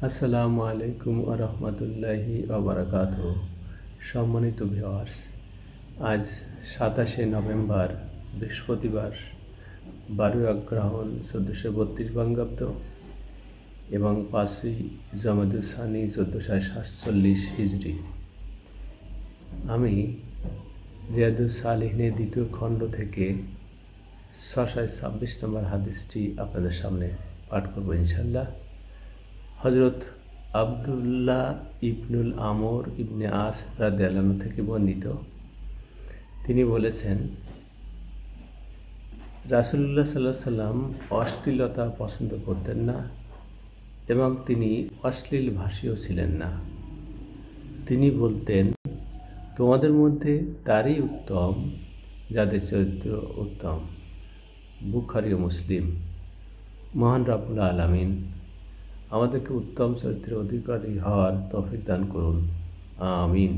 আসসালামু আলাইকুম ওয়া রাহমাতুল্লাহি ওয়া বারাকাতুহু। সম্মানিত ভিউয়ার্স, আজ ২৭শে নভেম্বর বৃহস্পতিবার, ১২ই অগ্রহায়ণ ১৪৩২ বঙ্গাব্দ এবং ৫ই জমাদুস সানি ১৪৪৭ হিজরি। আমি রিয়াদুস সালিহিনের ২য় খণ্ড থেকে ৬২৬ নম্বর হাদিসটি আপনাদের সামনে পাঠ করব ইনশাআল্লাহ। হযরত আবদুল্লাহ ইবনুল আমর ইবনে আস রাদিয়াল্লাহু আনহু থেকে বর্ণিত, তিনি বলেছেন, রাসূলুল্লাহ সাল্লাল্লাহু আলাইহি সাল্লাম অশ্লীলতা পছন্দ করতেন না এবং তিনি অশ্লীল ভাষীও ছিলেন না। তিনি বলতেন, তোমাদের মধ্যে তারই উত্তম যাদের চরিত্র উত্তম। বুখারী ও মুসলিম। মহান রব্বুল আলামিন আমাদেরকে উত্তম চরিত্রের অধিকারী হওয়ার তৌফিক দান করুন, আমিন।